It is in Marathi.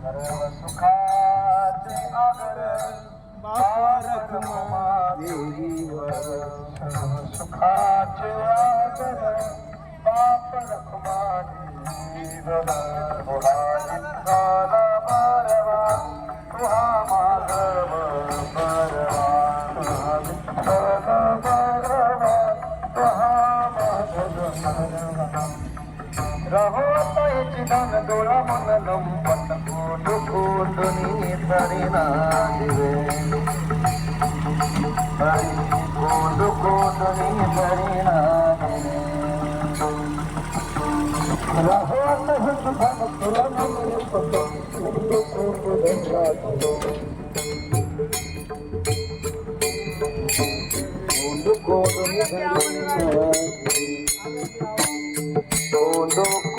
सर्व सुखाचे आगर रखमा देवीवर सर्व सुखाचे आगर बाप रखमा देवीवर झाला बरवा तुहा माधव बरवा झाला बरवा तुहा माधव बरवा रहो चिदान डोळा मन लंपट कोट कोटनी तरिना दिवे कोट कोटनी तरिना रहो चिदान डोळा मन लंपट कोट कोटनी तरिना कोट